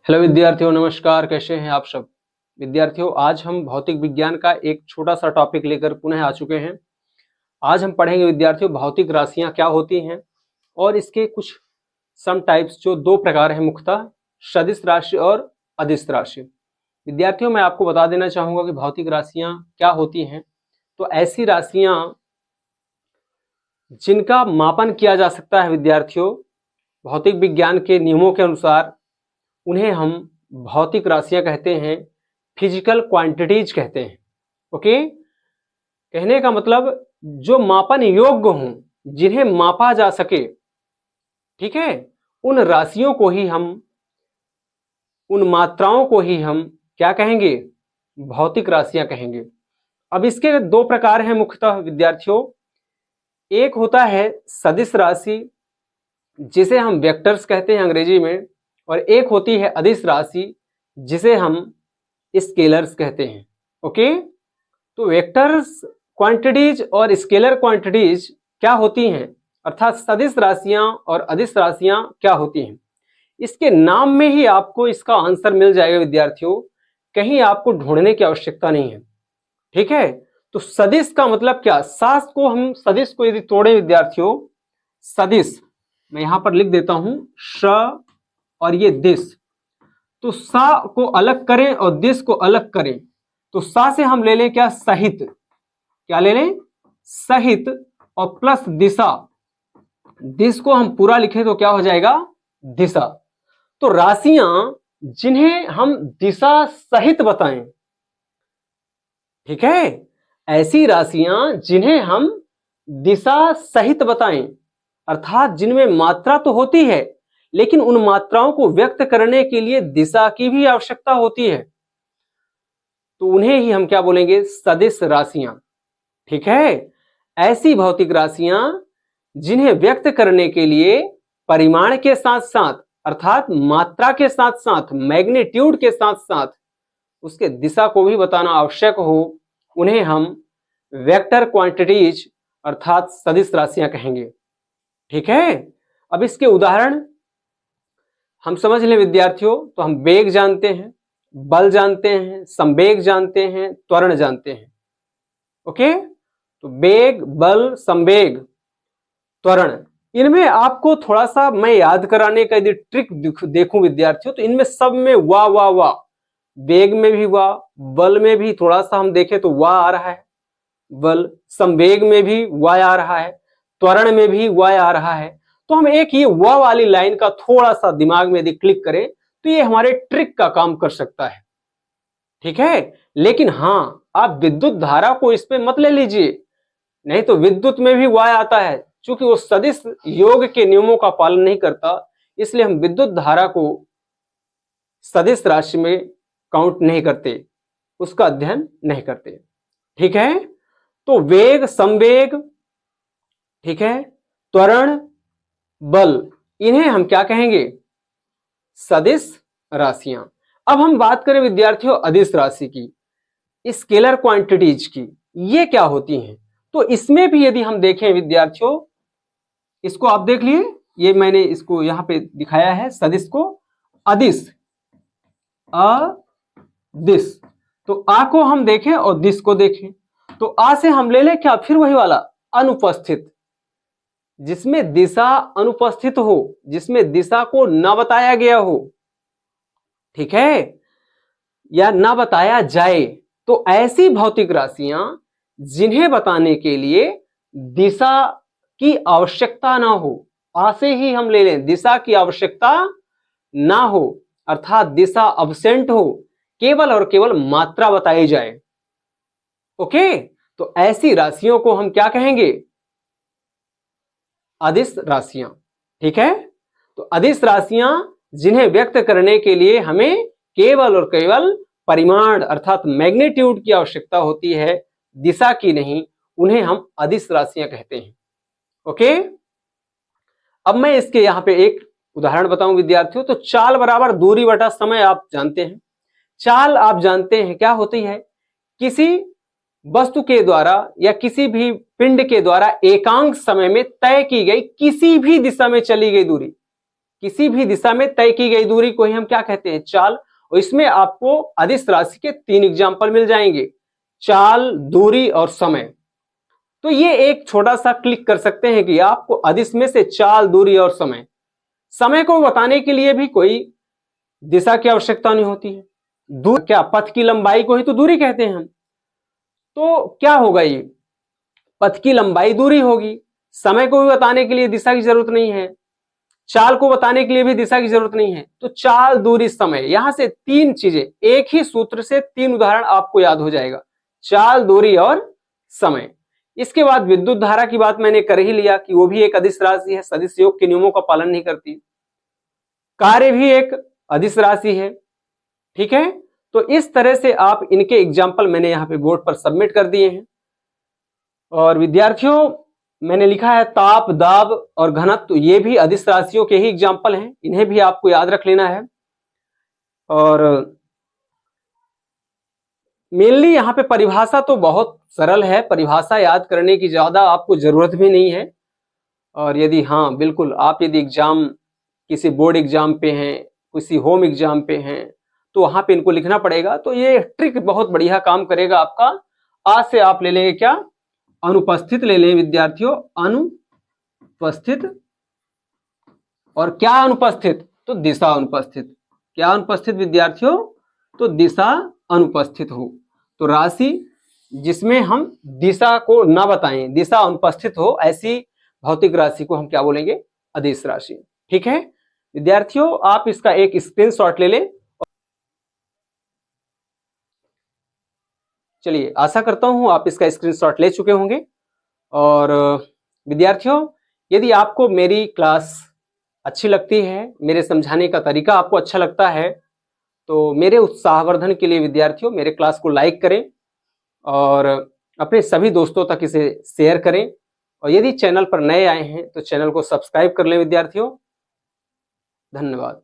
Hello विद्यार्थियों, नमस्कार। कैसे हैं आप सब विद्यार्थियों? आज हम भौतिक विज्ञान का एक छोटा सा टॉपिक लेकर पुनः आ चुके हैं। आज हम पढ़ेंगे विद्यार्थियों भौतिक राशियां क्या होती हैं और इसके कुछ सम टाइप्स जो दो प्रकार हैं मुख्यतः, सदिश राशि और अदिश राशि। विद्यार्थियों, मैं आपको बता देना चाहूंगा कि भौतिक राशियां क्या होती हैं। तो ऐसी राशियां जिनका मापन किया जा सकता है विद्यार्थियों भौतिक विज्ञान के नियमों के अनुसार, उन्हें हम भौतिक राशियां कहते हैं, फिजिकल क्वांटिटीज कहते हैं। ओके, कहने का मतलब जो मापन योग्य हों, जिन्हें मापा जा सके, ठीक है, उन राशियों को ही हम, उन मात्राओं को ही हम क्या कहेंगे? भौतिक राशियां कहेंगे। अब इसके दो प्रकार हैं मुख्यतः विद्यार्थियों। एक होता है सदिश राशि, जिसे हम वेक्टर्स कहते हैं अंग्रेजी में, और एक होती है अदिश राशि, जिसे हम स्केलर्स कहते हैं। ओके, तो वेक्टर्स क्वांटिटीज और स्केलर क्वांटिटीज क्या होती हैं, अर्थात सदिश राशियां और अदिश राशियां क्या होती हैं, इसके नाम में ही आपको इसका आंसर मिल जाएगा विद्यार्थियों। कहीं आपको ढूंढने की आवश्यकता नहीं है, ठीक है। तो सदिश का मतलब क्या? सास को हम सदिश को यदि तोड़े विद्यार्थियों, सदिश मैं यहां पर लिख देता हूं, श और ये दिश, तो सा को अलग करें और दिश को अलग करें, तो सा से हम ले लें क्या? सहित। क्या ले लें? सहित, और प्लस दिशा। दिश को हम पूरा लिखें तो क्या हो जाएगा? दिशा। तो राशियां जिन्हें हम दिशा सहित बताएं, ठीक है, ऐसी राशियां जिन्हें हम दिशा सहित बताएं, अर्थात जिनमें मात्रा तो होती है लेकिन उन मात्राओं को व्यक्त करने के लिए दिशा की भी आवश्यकता होती है, तो उन्हें ही हम क्या बोलेंगे? सदिश राशियां। ठीक है, ऐसी भौतिक राशियां जिन्हें व्यक्त करने के लिए परिमाण के साथ साथ, अर्थात मात्रा के साथ साथ, मैग्नीट्यूड के साथ साथ उसके दिशा को भी बताना आवश्यक हो, उन्हें हम वेक्टर क्वांटिटीज अर्थात सदिश राशियां कहेंगे। ठीक है, अब इसके उदाहरण हम समझ लें विद्यार्थियों। तो हम वेग जानते हैं, बल जानते हैं, संवेग जानते हैं, त्वरण जानते हैं। ओके, तो वेग, बल, संवेग, त्वरण, इनमें आपको थोड़ा सा मैं याद कराने का यदि ट्रिक देखूं विद्यार्थियों, तो इनमें सब में वाह वाह वाह, वेग में भी वाह, बल में भी थोड़ा सा हम देखें तो वाह आ रहा है, बल, संवेग में भी वाह आ रहा है, त्वरण में भी वाह आ रहा है। तो हम एक ये वाह वाली लाइन का थोड़ा सा दिमाग में यदि क्लिक करें तो ये हमारे ट्रिक का काम कर सकता है। ठीक है, लेकिन हां, आप विद्युत धारा को इस पे मत ले लीजिए, नहीं तो विद्युत में भी वाह आता है। चूंकि वो सदिश योग के नियमों का पालन नहीं करता, इसलिए हम विद्युत धारा को सदिश राशि में काउंट नहीं करते, उसका अध्ययन नहीं करते। ठीक है, तो वेग, संवेग, ठीक है, त्वरण, बल, इन्हें हम क्या कहेंगे? सदिश राशियां। अब हम बात करें विद्यार्थियों अदिश राशि की, स्केलर क्वांटिटीज की, ये क्या होती हैं? तो इसमें भी यदि हम देखें विद्यार्थियों, इसको आप देख लिए, ये मैंने इसको यहां पे दिखाया है, सदिश को अदिश, अदिश। तो आ को हम देखें और दिश को देखें, तो आ से हम ले लें क्या? फिर वही वाला अनुपस्थित, जिसमें दिशा अनुपस्थित हो, जिसमें दिशा को न बताया गया हो, ठीक है, या न बताया जाए। तो ऐसी भौतिक राशियां जिन्हें बताने के लिए दिशा की आवश्यकता ना हो, आ से ही हम ले लें, दिशा की आवश्यकता ना हो, अर्थात दिशा अब्सेंट हो, केवल और केवल मात्रा बताई जाए। ओके, तो ऐसी राशियों को हम क्या कहेंगे? अदिश राशियां। ठीक है, तो अदिश राशियां जिन्हें व्यक्त करने के लिए हमें केवल और केवल परिमाण अर्थात मैग्नीट्यूड की आवश्यकता होती है, दिशा की नहीं, उन्हें हम अदिश राशियां कहते हैं। ओके, अब मैं इसके यहां पे एक उदाहरण बताऊं विद्यार्थियों। तो चाल बराबर दूरी बटा समय आप जानते हैं। चाल आप जानते हैं क्या होती है? किसी वस्तु के द्वारा या किसी भी पिंड के द्वारा एकांक समय में तय की गई किसी भी दिशा में चली गई दूरी, किसी भी दिशा में तय की गई दूरी को ही हम क्या कहते हैं, चाल। और इसमें आपको अदिश राशि के 3 एग्जाम्पल मिल जाएंगे, चाल, दूरी और समय। तो ये एक छोटा सा क्लिक कर सकते हैं कि आपको अदिश में से चाल, दूरी और समय, समय को बताने के लिए भी कोई दिशा की आवश्यकता नहीं होती है। दूर क्या, पथ की लंबाई को ही तो दूरी कहते हैं हम। तो क्या होगा, ये पथ की लंबाई दूरी होगी। समय को भी बताने के लिए दिशा की जरूरत नहीं है, चाल को बताने के लिए भी दिशा की जरूरत नहीं है। तो चाल, दूरी, समय, यहां से 3 चीजें, एक ही सूत्र से 3 उदाहरण आपको याद हो जाएगा, चाल, दूरी और समय। इसके बाद विद्युत धारा की बात मैंने कर ही लिया कि वो भी एक अदिश राशि है, सदिश योग के नियमों का पालन नहीं करती। कार्य भी एक अदिश राशि है, ठीक है। तो इस तरह से आप इनके एग्जाम्पल मैंने यहाँ पे बोर्ड पर सबमिट कर दिए हैं। और विद्यार्थियों, मैंने लिखा है ताप, दाब और घनत्व, तो ये भी अदिश राशियों के ही एग्जाम्पल हैं, इन्हें भी आपको याद रख लेना है। और मेनली यहाँ पे परिभाषा तो बहुत सरल है, परिभाषा याद करने की ज्यादा आपको जरूरत भी नहीं है। और यदि हाँ बिल्कुल, आप यदि एग्जाम किसी बोर्ड एग्जाम पे हैं, किसी होम एग्जाम पे हैं, तो वहां पे इनको लिखना पड़ेगा। तो ये ट्रिक बहुत बढ़िया काम करेगा आपका। आज से आप ले लेंगे क्या, अनुपस्थित ले लें विद्यार्थियों, अनुपस्थित। और क्या अनुपस्थित, तो दिशा अनुपस्थित। क्या अनुपस्थित विद्यार्थियों, तो दिशा अनुपस्थित हो। तो राशि जिसमें हम दिशा को ना बताएं, दिशा अनुपस्थित हो, ऐसी भौतिक राशि को हम क्या बोलेंगे, अदिश राशि। ठीक है विद्यार्थियों, आप इसका एक स्क्रीनशॉट ले लें। चलिए, आशा करता हूं आप इसका स्क्रीनशॉट ले चुके होंगे। और विद्यार्थियों, यदि आपको मेरी क्लास अच्छी लगती है, मेरे समझाने का तरीका आपको अच्छा लगता है, तो मेरे उत्साहवर्धन के लिए विद्यार्थियों मेरे क्लास को लाइक करें और अपने सभी दोस्तों तक इसे शेयर करें। और यदि चैनल पर नए आए हैं तो चैनल को सब्सक्राइब कर लें विद्यार्थियों। धन्यवाद।